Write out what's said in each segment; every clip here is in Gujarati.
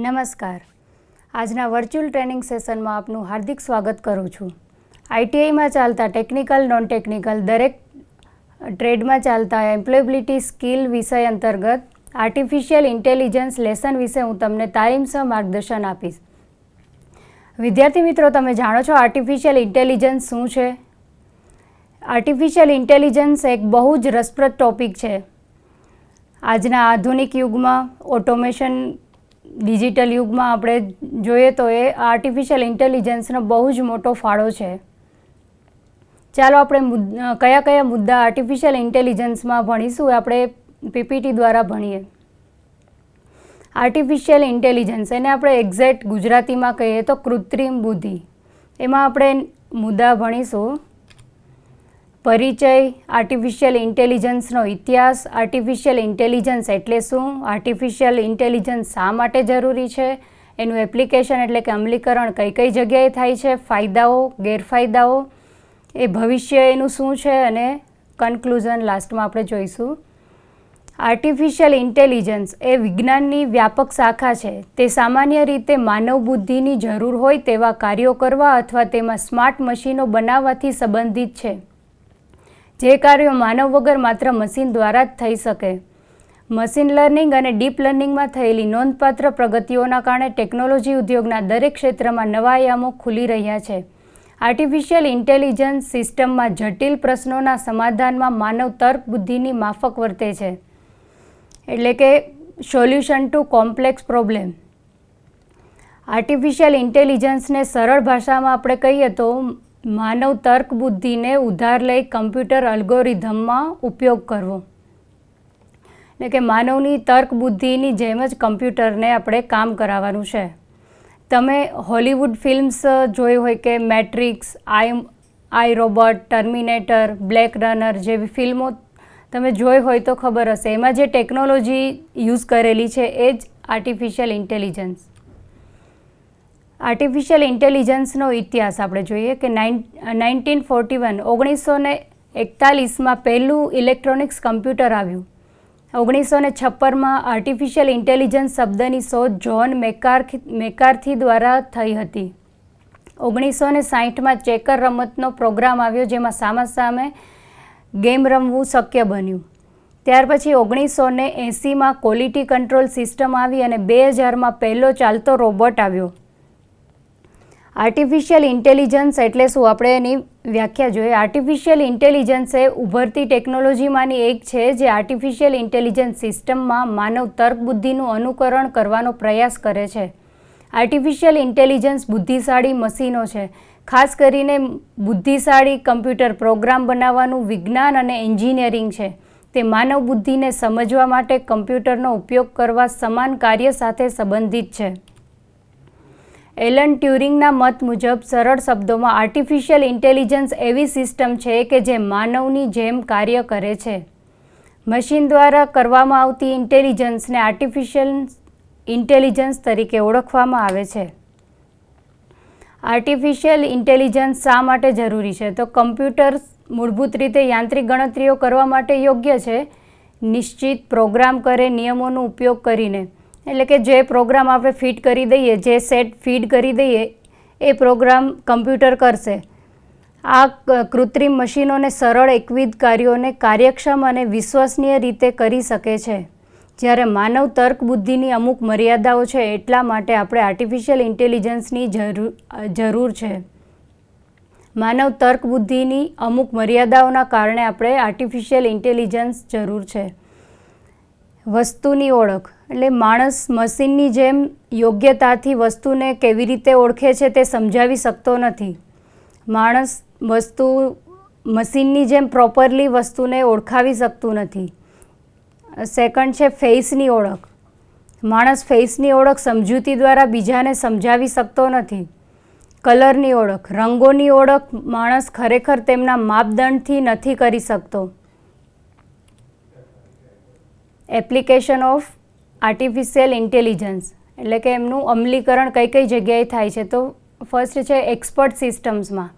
નમસ્કાર. આજના વર્ચ્યુઅલ ટ્રેનિંગ સેશનમાં આપનું હાર્દિક સ્વાગત કરું છું. આઈટીઆઈમાં ચાલતા ટેકનિકલ નોન ટેકનિકલ દરેક ટ્રેડમાં ચાલતા એમ્પ્લોયબિલિટી સ્કિલ વિષય અંતર્ગત આર્ટિફિશિયલ ઇન્ટેલિજન્સ લેસન વિશે હું તમને તાલીમસર માર્ગદર્શન આપીશ. વિદ્યાર્થી મિત્રો, તમે જાણો છો આર્ટિફિશિયલ ઇન્ટેલિજન્સ શું છે? આર્ટિફિશિયલ ઇન્ટેલિજન્સ એક બહુ જ રસપ્રદ ટૉપિક છે. આજના આધુનિક યુગમાં ઓટોમેશન ડિજિટલ યુગમાં આપણે જોઈએ તો એ આર્ટિફિશિયલ ઇન્ટેલિજન્સનો બહુ જ મોટો ફાળો છે. ચાલો આપણે કયા કયા મુદ્દા આર્ટિફિશિયલ ઇન્ટેલિજન્સમાં ભણીશું એ આપણે પીપીટી દ્વારા ભણીએ. આર્ટિફિશિયલ ઇન્ટેલિજન્સ એને આપણે એક્ઝેક્ટ ગુજરાતીમાં કહીએ તો કૃત્રિમ બુદ્ધિ. એમાં આપણે મુદ્દા ભણીશું: પરિચય, આર્ટિફિશિયલ ઇન્ટેલિજન્સનો ઇતિહાસ, આર્ટિફિશિયલ ઇન્ટેલિજન્સ એટલે શું, આર્ટિફિશિયલ ઇન્ટેલિજન્સ શા માટે જરૂરી છે, એનું એપ્લિકેશન એટલે કે અમલીકરણ કઈ કઈ જગ્યાએ થાય છે, ફાયદાઓ ગેરફાયદાઓ, એ ભવિષ્ય એનું શું છે, અને કન્ક્લુઝન લાસ્ટમાં આપણે જોઈશું. આર્ટિફિશિયલ ઇન્ટેલિજન્સ એ વિજ્ઞાનની વ્યાપક શાખા છે. તે સામાન્ય રીતે માનવ બુદ્ધિની જરૂર હોય તેવા કાર્યો કરવા અથવા તેમાં સ્માર્ટ મશીનો બનાવવાથી સંબંધિત છે. જે કાર્યો માનવ વગર માત્ર મશીન દ્વારા જ થઈ શકે. મશીન લર્નિંગ અને ડીપ લર્નિંગમાં થયેલી નોંધપાત્ર પ્રગતિઓના કારણે ટેકનોલોજી ઉદ્યોગના દરેક ક્ષેત્રમાં નવા આયામો ખુલી રહ્યા છે. આર્ટિફિશિયલ ઇન્ટેલિજન્સ સિસ્ટમમાં જટિલ પ્રશ્નોના સમાધાનમાં માનવ તર્ક બુદ્ધિની માફક વર્તે છે, એટલે કે solution to complex problem. Artificial ઇન્ટેલિજન્સને સરળ ભાષામાં આપણે કહીએ તો માનવ તર્ક બુદ્ધિને ઉધાર લઈ કમ્પ્યુટર અલ્ગોરિધમમાં ઉપયોગ કરવો, એટલે કે માનવની તર્ક બુદ્ધિની જેમ જ કમ્પ્યુટરને આપણે કામ કરાવવાનું છે. તમે હોલિવૂડ ફિલ્મ્સ જોઈ હોય કે મેટ્રિક્સ, આઈ રોબોટ, ટર્મિનેટર, બ્લેક રનર જેવી ફિલ્મો તમે જોઈ હોય તો ખબર હશે. એમાં જે ટેકનોલોજી યુઝ કરેલી છે એ જ આર્ટિફિશિયલ ઇન્ટેલિજન્સ. આર્ટિફિશિયલ ઇન્ટેલિજન્સનો ઇતિહાસ આપણે જોઈએ કે 1941 પહેલું ઇલેક્ટ્રોનિક્સ કમ્પ્યુટર આવ્યું. 1956માં આર્ટિફિશિયલ ઇન્ટેલિજન્સ શબ્દની શોધ જ્હોન મેકાર્થી દ્વારા થઈ હતી. 1960માં ચેકર રમતનો પ્રોગ્રામ આવ્યો જેમાં સામે ગેમ રમવું શક્ય બન્યું. ત્યાર પછી 1980માં ક્વોલિટી કંટ્રોલ સિસ્ટમ આવી અને 2000માં પહેલો ચાલતો રોબોટ આવ્યો. આર્ટિફિશિયલ ઇન્ટેલિજન્સ એટલે શું, આપણે એની વ્યાખ્યા જોઈએ. આર્ટિફિશિયલ ઇન્ટેલિજન્સ એ ઉભરતી ટેકનોલોજીમાંની એક છે જે આર્ટિફિશિયલ ઇન્ટેલિજન્સ સિસ્ટમમાં માનવ તર્ક બુદ્ધિનું અનુકરણ કરવાનો પ્રયાસ કરે છે. આર્ટિફિશિયલ ઇન્ટેલિજન્સ બુદ્ધિશાળી મશીનો છે. ખાસ કરીને બુદ્ધિશાળી કમ્પ્યુટર પ્રોગ્રામ બનાવવાનું વિજ્ઞાન અને એન્જિનિયરિંગ છે. તે માનવ બુદ્ધિને સમજવા માટે કમ્પ્યુટરનો ઉપયોગ કરવા સમાન કાર્ય સાથે સંબંધિત છે. એલન ટ્યુરિંગના મત મુજબ સરળ શબ્દોમાં આર્ટિફિશિયલ ઇન્ટેલિજન્સ એવી સિસ્ટમ છે કે જે માનવની જેમ કાર્ય કરે છે. મશીન દ્વારા કરવામાં આવતી ઇન્ટેલિજન્સને આર્ટિફિશિયલ ઇન્ટેલિજન્સ તરીકે ઓળખવામાં આવે છે. આર્ટિફિશિયલ ઇન્ટેલિજન્સ શા માટે જરૂરી છે? તો કમ્પ્યુટર્સ મૂળભૂત રીતે યાંત્રિક ગણતરીઓ કરવા માટે યોગ્ય છે. નિશ્ચિત પ્રોગ્રામ કરે નિયમોનો ઉપયોગ કરીને, એટલે કે જે પ્રોગ્રામ આપણે ફિટ કરી દઈએ, જે સેટ ફીડ કરી દઈએ એ પ્રોગ્રામ કમ્પ્યુટર કરશે. આ કૃત્રિમ મશીનોને સરળ એકવિધ કાર્યોને કાર્યક્ષમ અને વિશ્વસનીય રીતે કરી શકે છે. જ્યારે માનવ તર્ક બુદ્ધિની અમુક મર્યાદાઓ છે, એટલા માટે આપણે આર્ટિફિશિયલ ઇન્ટેલિજન્સની જરૂર છે. માનવ તર્ક બુદ્ધિની અમુક મર્યાદાઓના કારણે આપણે આર્ટિફિશિયલ ઇન્ટેલિજન્સ જરૂર છે. વસ્તુની ઓળખ, એટલે માણસ મશીનની જેમ યોગ્યતાથી વસ્તુને કેવી રીતે ઓળખે છે તે સમજાવી શકતો નથી. માણસ મશીનની જેમ પ્રોપરલી વસ્તુને ઓળખાવી શકતું નથી. સેકન્ડ છે ફેસની ઓળખ. માણસ ફેસની ઓળખ સમજૂતી દ્વારા બીજાને સમજાવી શકતો નથી. કલરની ઓળખ, રંગોની ઓળખ માણસ ખરેખર તેમના માપદંડથી નથી કરી શકતો. એપ્લિકેશન ઓફ આર્ટિફિશિયલ ઇન્ટેલિજન્સ, એટલે કે એમનું અમલીકરણ કઈ કઈ જગ્યાએ થાય છે? તો ફર્સ્ટ છે એક્સપર્ટ સિસ્ટમ્સમાં,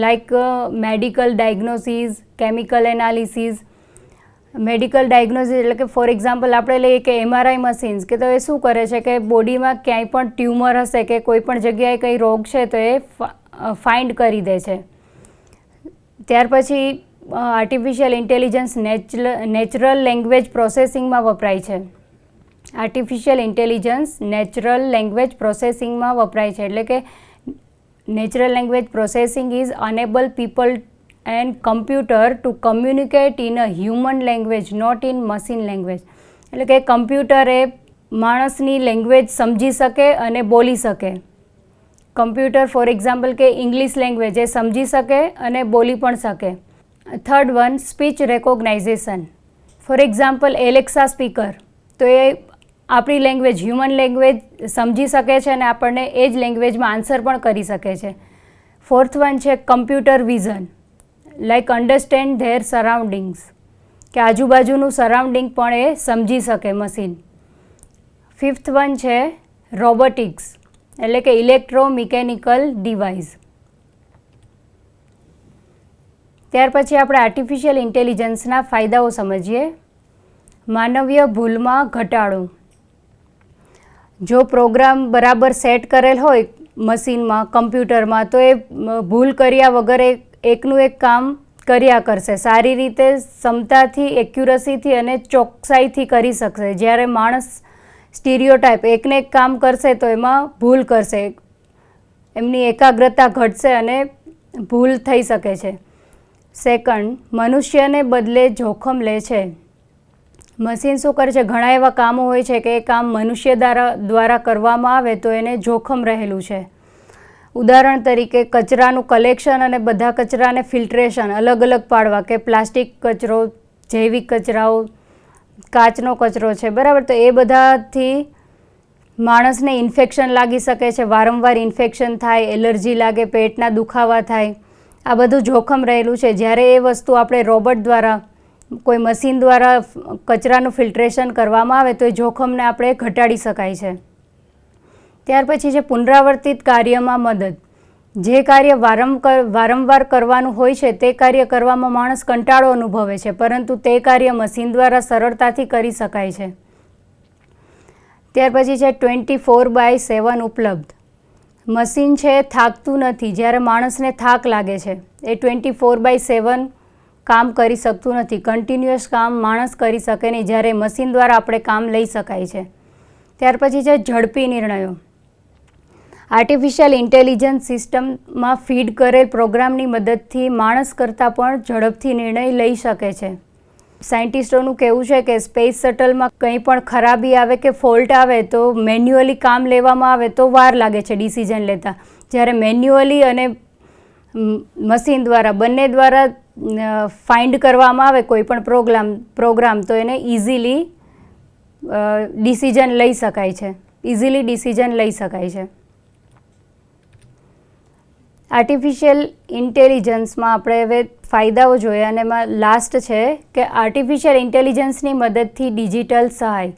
like medical diagnosis, chemical analysis, medical diagnosis એટલે કે ફોર એક્ઝામ્પલ આપણે લઈએ કે MRI મશીન્સ, કે તો એ શું કરે છે કે બોડીમાં ક્યાંય પણ ટ્યુમર હશે કે કોઈ પણ જગ્યાએ કંઈ રોગ છે તો એ ફાઇન્ડ કરી દે છે. ત્યાર પછી આર્ટિફિશિયલ ઇન્ટેલિજન્સ નેચરલ લેંગ્વેજ પ્રોસેસિંગમાં વપરાય છે. આર્ટિફિશિયલ ઇન્ટેલિજન્સ નેચરલ લેંગ્વેજ પ્રોસેસિંગમાં વપરાય છે, એટલે કે natural language processing is enable people and computer to communicate in a human language not in machine language. એટલે કે કમ્પ્યુટર એ માણસની લેંગ્વેજ સમજી શકે અને બોલી શકે. કમ્પ્યુટર ફોર એક્ઝામ્પલ કે ઇંગ્લિશ લેંગ્વેજ એ સમજી શકે અને બોલી પણ શકે. Third one, speech recognisation. For example Alexa speaker, તો એ આપણી લેંગ્વેજ હ્યુમન લેંગ્વેજ સમજી શકે છે અને આપણને એ જ લેંગ્વેજમાં આન્સર પણ કરી શકે છે. ફોર્થ વન છે computer vision, like understand there surroundings, કે આજુબાજુનું સરાઉન્ડિંગ પણ એ સમજી શકે મશીન. ફિફ્થ વન છે રોબોટિક્સ, એટલે કે ઇલેક્ટ્રોમિકેનિકલ ડિવાઇસ. ત્યાર પછી આપણે આર્ટિફિશિયલ ઇન્ટેલિજન્સના ફાયદાઓ સમજીએ. માનવીય ભૂલમાં ઘટાડો. જો પ્રોગ્રામ બરાબર સેટ કરેલ હોય મશીનમાં, કમ્પ્યુટરમાં, તો એ ભૂલ કર્યા વગર એકનું એક કામ કર્યા કરશે, સારી રીતે, ક્ષમતાથી, એક્યુરસીથી અને ચોકસાઈથી કરી શકશે. જ્યારે માણસ સ્ટીરિયોટાઇપ એકને એક કામ કરશે તો એમાં ભૂલ કરશે, એમની એકાગ્રતા ઘટશે અને ભૂલ થઈ શકે છે. સેકન્ડ, મનુષ્યને બદલે જોખમ લે છે. મશીન શું કરે છે, ઘણા એવા કામો હોય છે કે એ કામ મનુષ્ય દ્વારા કરવામાં આવે તો એને જોખમ રહેલું છે. ઉદાહરણ તરીકે કચરાનું કલેક્શન અને બધા કચરાને ફિલ્ટ્રેશન અલગ અલગ પાડવા, કે પ્લાસ્ટિક કચરો, જૈવિક કચરાઓ, કાચનો કચરો છે, બરાબર. તો એ બધાથી માણસને ઇન્ફેક્શન લાગી શકે છે, વારંવાર ઇન્ફેક્શન થાય, એલર્જી લાગે, પેટના દુખાવા થાય, આ બધું જોખમ રહેલું છે. જ્યારે એ વસ્તુ આપણે રોબોટ દ્વારા, કોઈ મશીન દ્વારા કચરાનું ફિલ્ટ્રેશન કરવામાં આવે તો એ જોખમને આપણે ઘટાડી શકાય છે. ત્યાર પછી છે પુનરાવર્તિત કાર્યમાં મદદ. જે કાર્ય વારંવાર કરવાનું હોય છે તે કાર્ય કરવામાં માણસ કંટાળો અનુભવે છે, પરંતુ તે કાર્ય મશીન દ્વારા સરળતાથી કરી શકાય છે. ત્યાર પછી છે 24/7 ઉપલબ્ધ. મશીન છે થાકતું નથી. જ્યારે માણસને થાક લાગે છે એ 24/7 કામ કરી શકતું નથી. કન્ટિન્યુઅસ કામ માણસ કરી શકે નહીં, જ્યારે મશીન દ્વારા આપણે કામ લઈ શકાય છે. ત્યાર પછી છે ઝડપી નિર્ણયો. આર્ટિફિશિયલ ઇન્ટેલિજન્સ સિસ્ટમમાં ફીડ કરેલ પ્રોગ્રામની મદદથી માણસ કરતાં પણ ઝડપથી નિર્ણય લઈ શકે છે. સાયન્ટિસ્ટોનું કહેવું છે કે સ્પેસ શટલમાં કંઈ પણ ખરાબી આવે કે ફોલ્ટ આવે તો મેન્યુઅલી કામ લેવામાં આવે તો વાર લાગે છે ડિસિઝન લેતા, જ્યારે મેન્યુઅલી અને મશીન દ્વારા બંને દ્વારા ફાઇન્ડ કરવામાં આવે કોઈ પણ પ્રોગ્રામ તો એને ઇઝીલી ડિસિઝન લઈ શકાય છે. આર્ટિફિશિયલ ઇન્ટેલિજન્સમાં આપણે હવે ફાયદાઓ જોયા અને એમાં લાસ્ટ છે કે આર્ટિફિશિયલ ઇન્ટેલિજન્સની મદદથી ડિજિટલ સહાય.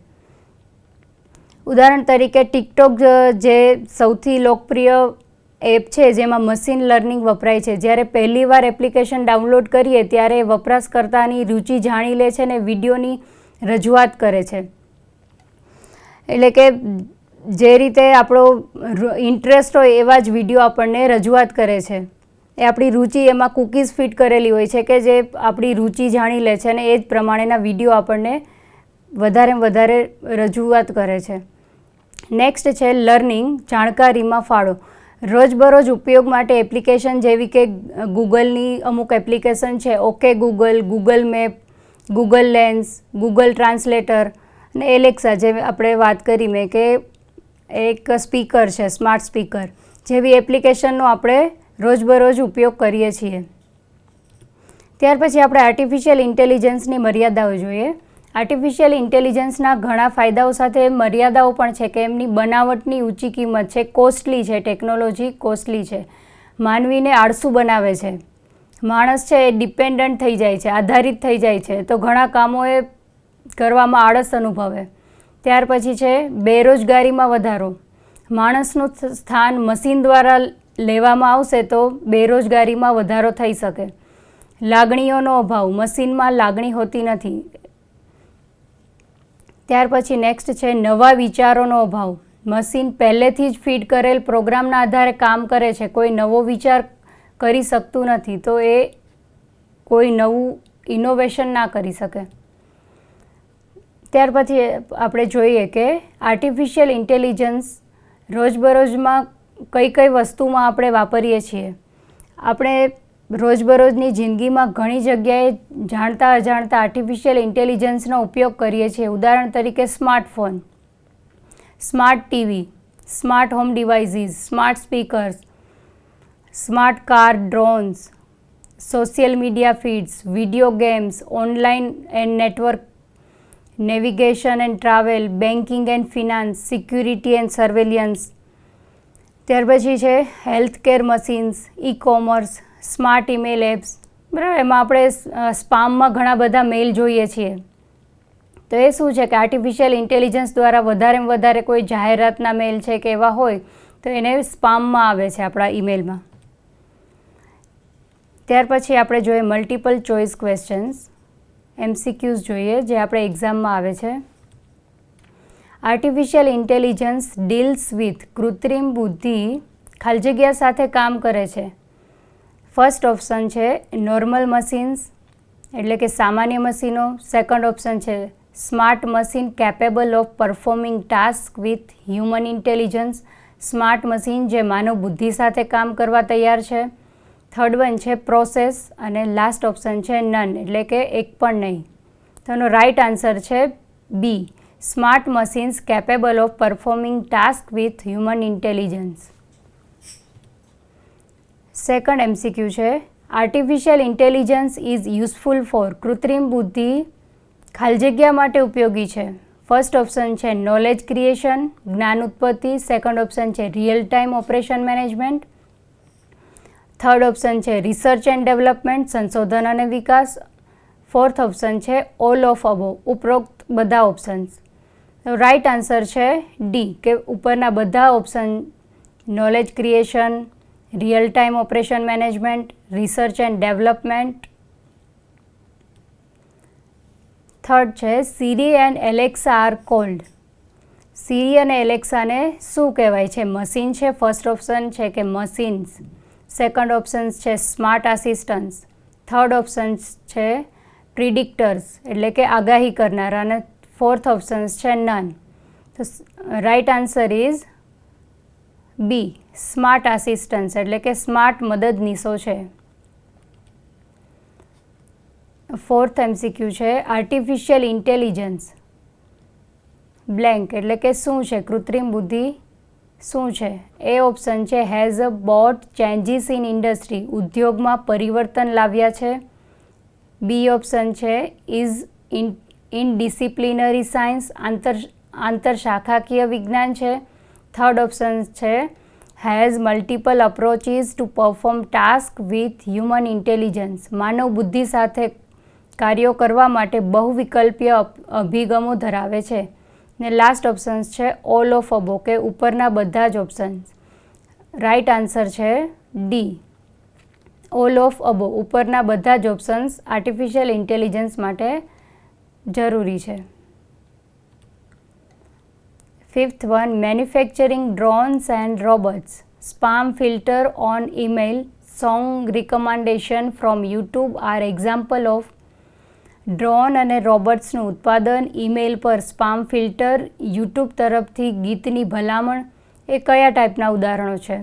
ઉદાહરણ તરીકે ટિકટોક જે સૌથી લોકપ્રિય એપ છે જેમાં મશીન લર્નિંગ વપરાય છે. જ્યારે પહેલીવાર એપ્લિકેશન ડાઉનલોડ કરીએ ત્યારે વપરાશકર્તાની રુચિ જાણી લે છે અને વિડીયોની રજૂઆત કરે છે. એટલે કે જે રીતે આપણો ઇન્ટરેસ્ટ હોય એવા જ વિડીયો આપણને રજૂઆત કરે છે. એ આપણી રુચિ, એમાં કૂકીઝ ફિટ કરેલી હોય છે કે જે આપણી રુચિ જાણી લે છે અને એ જ પ્રમાણેના વિડીયો આપણને વધારે રજૂઆત કરે છે. નેક્સ્ટ છે લર્નિંગ, જાણકારીમાં ફાળો. રોજબરોજ ઉપયોગ માટે એપ્લિકેશન જેવી કે ગૂગલની અમુક એપ્લિકેશન છે, okay Google, Google map, Google lens, Google translator અને એલેક્સા, જે આપણે વાત કરી મેં કે એક સ્પીકર છે, સ્માર્ટ સ્પીકર જેવી એપ્લિકેશનનો આપણે રોજબરોજ ઉપયોગ કરીએ છીએ. ત્યાર પછી આપણે આર્ટિફિશિયલ ઇન્ટેલિજન્સની મર્યાદાઓ જોઈએ. આર્ટિફિશિયલ ઇન્ટેલિજન્સના ઘણા ફાયદાઓ સાથે મર્યાદાઓ પણ છે કે એમની બનાવટની ઊંચી કિંમત છે, કોસ્ટલી છે, ટેકનોલોજી કોસ્ટલી છે, માનવીને આળસુ બનાવે છે. માણસ છે એ ડિપેન્ડન્ટ થઈ જાય છે, આધારિત થઈ જાય છે, તો ઘણા કામો એ કરવામાં આળસ અનુભવે. ત્યાર પછી છે બેરોજગારીમાં વધારો. માણસનું સ્થાન મશીન દ્વારા લેવામાં આવશે તો બેરોજગારીમાં વધારો થઈ શકે. લાગણીઓનો અભાવ. મશીનમાં લાગણી હોતી નથી. ત્યાર પછી નેક્સ્ટ છે નવા વિચારોનો અભાવ. મશીન પહેલેથી જ ફીડ કરેલ પ્રોગ્રામના આધારે કામ કરે છે, કોઈ નવો વિચાર કરી શકતું નથી, તો એ કોઈ નવું ઇનોવેશન ના કરી શકે. ત્યાર પછી આપણે જોઈએ કે આર્ટિફિશિયલ ઇન્ટેલિજન્સ રોજબરોજમાં કઈ કઈ વસ્તુમાં આપણે વાપરીએ છીએ. આપણે રોજબરોજની જિંદગીમાં ઘણી જગ્યાએ જાણતા અજાણતા આર્ટિફિશિયલ ઇન્ટેલિજન્સનો ઉપયોગ કરીએ છીએ. ઉદાહરણ તરીકે smartphone, smart TV, smart home devices, smart speakers, smart car, drones, social media feeds, video games, online and network, navigation and travel, banking and finance, security and surveillance. ત્યાર પછી છે health care machines, e commerce, smart email apps. બરાબર, એમાં આપણે સ્પામમાં ઘણા બધા મેઇલ જોઈએ છીએ, તો એ શું છે કે આર્ટિફિશિયલ ઇન્ટેલિજન્સ દ્વારા વધારેમાં વધારે કોઈ જાહેરાતના મેઇલ છે કે એવા હોય તો એને સ્પામમાં આવે છે આપણા ઈમેલમાં. ત્યાર પછી આપણે જોઈએ મલ્ટિપલ ચોઇસ ક્વેશ્ચન્સ, MCQs જોઈએ, જે આપણે એક્ઝામમાં આવે છે. આર્ટિફિશિયલ ઇન્ટેલિજન્સ ડીલ્સ વિથ કૃત્રિમ બુદ્ધિ ખાલી જગ્યા સાથે કામ કરે છે. ફર્સ્ટ ઓપ્શન છે નોર્મલ મશીન્સ, એટલે કે સામાન્ય મશીનો. સેકન્ડ ઓપ્શન છે smart machine capable of performing task with human intelligence, smart machine જે માનવ બુદ્ધિ સાથે કામ કરવા તૈયાર છે. થર્ડ વન છે પ્રોસેસ, અને લાસ્ટ ઓપ્શન છે નન, એટલે કે એક પણ નહીં. તો એનો રાઇટ આન્સર છે B, smart machines capable of performing task with human intelligence. Second MCQ છે artificial intelligence is useful for. કૃત્રિમ બુદ્ધિ ખાલી જગ્યા માટે ઉપયોગી છે. ફર્સ્ટ ઓપ્શન છે નોલેજ ક્રિએશન, જ્ઞાન ઉત્પત્તિ. સેકન્ડ ઓપ્શન છે real time operation management. Third option છે રિસર્ચ એન્ડ ડેવલપમેન્ટ, સંશોધન અને વિકાસ. ફોર્થ ઓપ્શન છે ઓલ ઓફ અબોવ, ઉપરોક્ત બધા ઓપ્શન્સ. તો રાઇટ આન્સર છે ડી, કે ઉપરના બધા option knowledge creation, real time operation management, research and development. Third છે સિરી એન્ડ એલેક્સા આર કોલ્ડ. સિરી અને એલેક્સાને શું કહેવાય છે? મશીન છે. ફર્સ્ટ ઓપ્શન છે કે મશીન્સ. સેકન્ડ ઓપ્શન છે સ્માર્ટ આસિસ્ટન્ટ્સ. થર્ડ ઓપ્શન છે પ્રિડિક્ટર્સ, એટલે કે આગાહી કરનારા. અને ફોર્થ ઓપ્શન છે નન. તો right answer is B, smart assistants, એટલે કે સ્માર્ટ મદદનીશો છે. ફોર્થ MCQ છે આર્ટિફિશિયલ ઇન્ટેલિજન્સ બ્લેન્ક, એટલે કે શું છે? કૃત્રિમ બુદ્ધિ શું છે? એ ઓપ્શન છે has brought changes in industry, ઉદ્યોગમાં પરિવર્તન લાવ્યા છે. બી ઓપ્શન છે ઇઝ ઇન ડિસિપ્લિનરી સાયન્સ, આંતરશાખાકીય વિજ્ઞાન છે. થર્ડ ઓપ્શન છે has multiple approaches to perform task with human intelligence, માનવ બુદ્ધિ સાથે કાર્યો કરવા માટે બહુવિકલ્પીય અભિગમો ધરાવે છે. ને લાસ્ટ ઓપ્શન્સ છે ઓલ ઓફ અબો, કે ઉપરના બધા જ ઓપ્શન્સ. રાઇટ આન્સર છે ડી, ઓલ ઓફ અબો, ઉપરના બધા જ ઓપ્શન્સ આર્ટિફિશિયલ ઇન્ટેલિજન્સ માટે જરૂરી છે. Fifth one manufacturing drones and robots, spam filter on email, song recommendation from YouTube are example of. Drone અને રોબોટ્સનું ઉત્પાદન, ઈમેલ પર સ્પામ ફિલ્ટર, યુટ્યુબ તરફથી ગીતની ભલામણ એ કયા ટાઈપના ઉદાહરણો છે?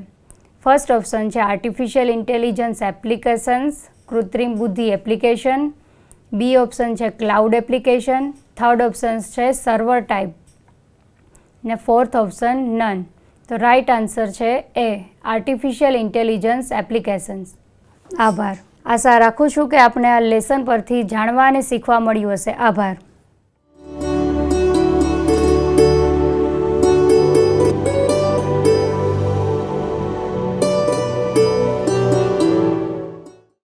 ફર્સ્ટ ઓપ્શન છે આર્ટિફિશિયલ ઇન્ટેલિજન્સ એપ્લિકેશન્સ, કૃત્રિમ બુદ્ધિ એપ્લિકેશન. બી ઓપ્શન છે ક્લાઉડ એપ્લિકેશન. થર્ડ ઓપ્શન છે સર્વર ટાઈપ. ને ફોર્થ ઓપ્શન નન. તો રાઇટ આન્સર છે એ, આર્ટિફિશિયલ ઇન્ટેલિજન્સ એપ્લિકેશન્સ. આભાર. આશા રાખું છું કે આપણે આ લેસન પરથી જાણવા અને શીખવા મળ્યું હશે. આભાર.